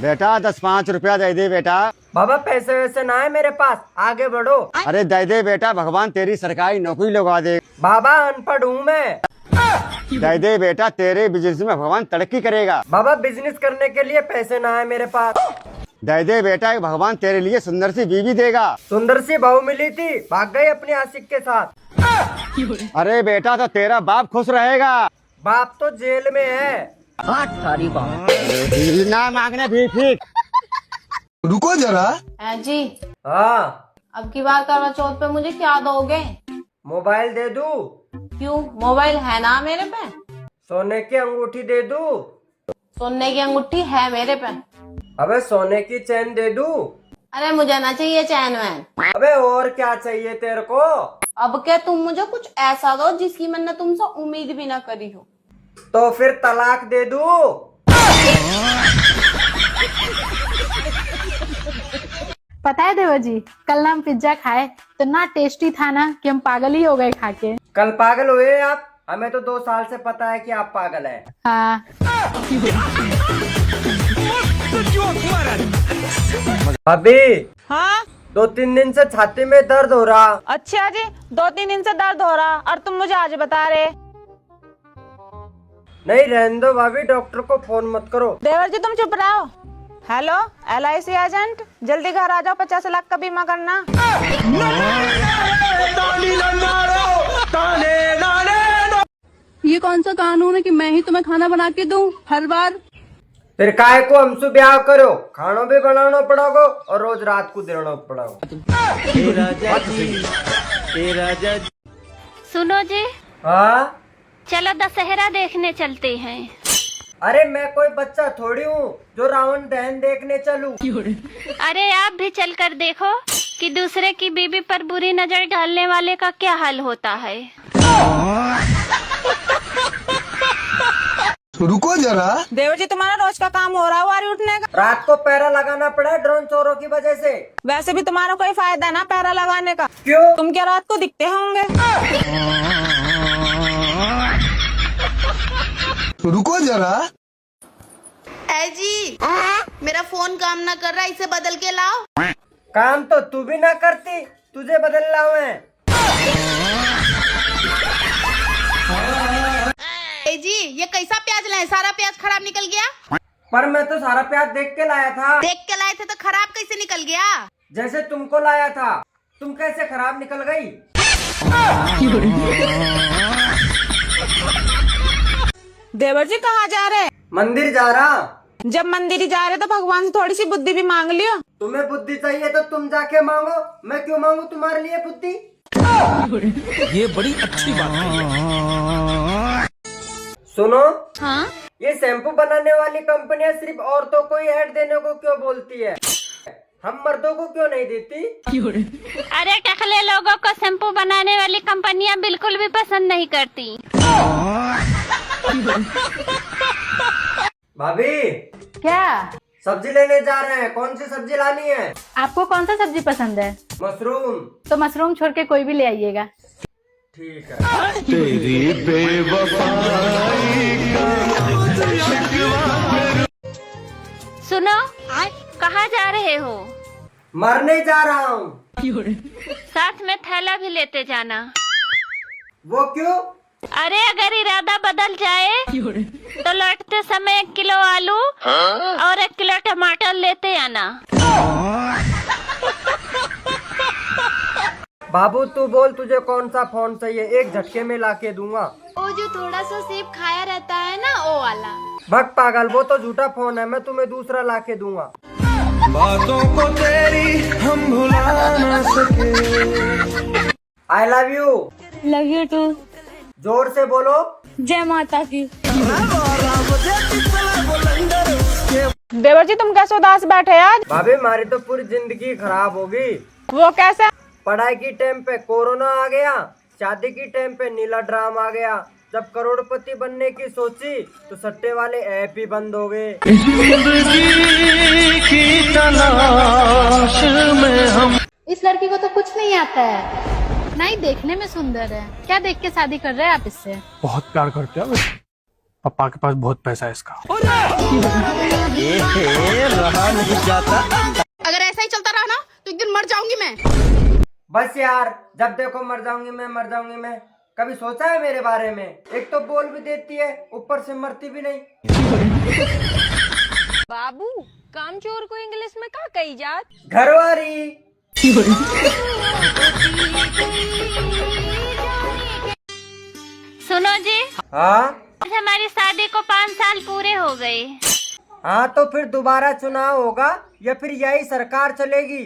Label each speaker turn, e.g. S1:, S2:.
S1: बेटा 10-5 रुपया दे दे बेटा।
S2: बाबा पैसे वैसे ना है मेरे पास, आगे बढ़ो।
S1: अरे दे दे बेटा, भगवान तेरी सरकारी नौकरी लगवा दे।
S2: बाबा अनपढ़ हूँ मैं।
S1: दे दे बेटा, तेरे बिजनेस में भगवान तरक्की करेगा।
S2: बाबा बिजनेस करने के लिए पैसे ना है मेरे पास।
S1: दे दे बेटा, भगवान तेरे लिए सुंदर सी बीवी देगा।
S2: सुंदर सी बहू मिली थी, भाग गई अपने आशिक के साथ।
S1: अरे बेटा तो तेरा बाप खुश रहेगा।
S2: बाप तो जेल में है।
S1: ना मांगने भी ठीक।
S3: रुको जरा।
S4: जी
S2: हाँ,
S4: अब की बार करवा चौथ पे मुझे क्या दोगे?
S2: मोबाइल दे दूं?
S4: क्यों, मोबाइल है ना मेरे पे।
S2: सोने की अंगूठी दे दूं?
S4: सोने की अंगूठी है मेरे पे।
S2: अबे सोने की चैन दे दूं?
S4: अरे मुझे ना चाहिए चैन वैन।
S2: अबे और क्या चाहिए तेरे को?
S4: अब क्या तुम मुझे कुछ ऐसा दो जिसकी मैंने तुमसे उम्मीद भी ना करी हो।
S2: तो फिर तलाक दे दूं?
S5: पता है देवर जी, कल ना हम पिज्जा खाए तो ना टेस्टी था ना कि हम पागल ही हो गए खा के।
S2: कल पागल हुए आप? हमें तो 2 साल से पता है कि आप पागल हैं।
S5: हाँ।
S2: अभी
S6: हाँ
S2: 2-3 दिन से छाती में दर्द हो रहा।
S6: अच्छा जी, 2-3 दिन से दर्द हो रहा और तुम मुझे आज बता रहे।
S2: नहीं रहने दो भाभी, डॉक्टर को फोन मत करो।
S6: देवर जी तुम चुप रहो। हेलो LIC एजेंट, जल्दी घर आ जाओ, 50 लाख का बीमा करना।
S7: ये कौन सा कानून है कि मैं ही तुम्हें खाना बना के दूं हर बार?
S2: फिर काहे को हमसे ब्याह करो, खाना भी बनाना पड़ेगा और रोज रात को देना पड़ेगा।
S8: सुनो जी,
S2: हाँ
S8: चलो दशहरा देखने चलते हैं।
S2: अरे मैं कोई बच्चा थोड़ी हूँ जो रावण दहन देखने चलूं।
S8: अरे आप भी चलकर देखो कि दूसरे की बीबी पर बुरी नजर डालने वाले का क्या हाल होता है।
S3: रुको जरा।
S6: देवर जी तुम्हारा रोज का काम हो रहा है वारी उठने का।
S2: रात को पैरा लगाना पड़ा ड्रोन चोरों की वजह से।
S6: वैसे भी तुम्हारा कोई फायदा ना पैरा लगाने का।
S2: क्यों?
S6: तुम क्या रात को दिखते होंगे?
S3: रुको जरा।
S4: जी मेरा फोन काम ना कर रहा, इसे बदल के लाओ।
S2: काम तो तू भी ना करती, तुझे बदल लाऊं है।
S4: जी ये कैसा प्याज लाए, सारा प्याज खराब निकल गया।
S2: पर मैं तो सारा प्याज देख के लाया था।
S4: देख के लाए थे तो खराब कैसे निकल गया?
S2: जैसे तुमको लाया था, तुम कैसे खराब निकल गई?
S6: देवर जी कहाँ जा रहे?
S2: मंदिर जा रहा।
S6: जब मंदिर ही जा रहे तो भगवान से थोड़ी सी बुद्धि भी मांग लियो।
S2: तुम्हें बुद्धि चाहिए तो तुम जाके मांगो, मैं क्यों मांगू तुम्हारे लिए बुद्धि?
S9: ये बड़ी अच्छी बात है।
S2: सुनो,
S8: हाँ,
S2: ये शैम्पू बनाने वाली कंपनियां सिर्फ औरतों को ही ऐड देने को क्यों बोलती है? हम मर्दों को क्यों नहीं देती?
S8: अरे टकले लोगों को शैम्पू बनाने वाली कंपनियां बिल्कुल भी पसंद नहीं करती।
S2: भाभी
S5: क्या?
S2: सब्जी लेने जा रहे हैं, कौन सी सब्जी लानी है?
S5: आपको कौन सा सब्जी पसंद है?
S2: मशरूम।
S5: तो मशरूम छोड़ के कोई भी ले आइएगा।
S2: ठीक है।
S3: तेरी
S8: सुनो, कहाँ जा रहे हो?
S2: मरने जा रहा हूँ।
S8: साथ में थैला भी लेते जाना।
S2: वो क्यों?
S8: अरे अगर इरादा बदल जाए तो लौटते समय 1 किलो आलू और 1 किलो टमाटर लेते आना।
S2: बाबू तू बोल, तुझे कौन सा फोन चाहिए, एक झटके में लाके दूंगा।
S4: वो जो थोड़ा सा सेब खाया रहता है ना, वो वाला।
S2: भग पागल, वो तो झूठा फोन है, मैं तुम्हें दूसरा लाके दूंगा।
S9: बातों को तेरी हम भुला ना सके।
S2: I love you.
S7: Love you too.
S2: जोर से बोलो।
S7: जय माता की।
S6: देवर जी तुम कैसे उदास बैठे आज?
S2: भाभी हमारी तो पूरी जिंदगी खराब होगी।
S6: वो कैसे?
S2: पढ़ाई की टाइम पे कोरोना आ गया, शादी की टाइम पे नीला ड्राम आ गया, जब करोड़पति बनने की सोची तो सट्टे वाले ऐप ही बंद हो गए।
S5: इस लड़की को तो कुछ नहीं आता है, ना ही देखने में सुंदर है। क्या देख के शादी कर रहे हैं आप इससे?
S9: बहुत प्यार करते हैं।
S10: पापा के पास बहुत पैसा है इसका।
S7: अगर ऐसा ही चलता रहा ना तो एक दिन मर जाऊंगी मैं।
S2: बस यार, जब देखो मर जाऊंगी मैं, मर जाऊंगी मैं। कभी सोचा है मेरे बारे में? एक तो बोल भी देती है, ऊपर से मरती भी नहीं।
S8: बाबू, कामचोर को इंग्लिश में क्या कही जात?
S2: घरवारी।
S8: सुनो जी,
S2: हाँ
S8: आज हमारी शादी को 5 साल पूरे हो गए।
S2: हाँ, तो फिर दोबारा चुनाव होगा या फिर यही सरकार चलेगी?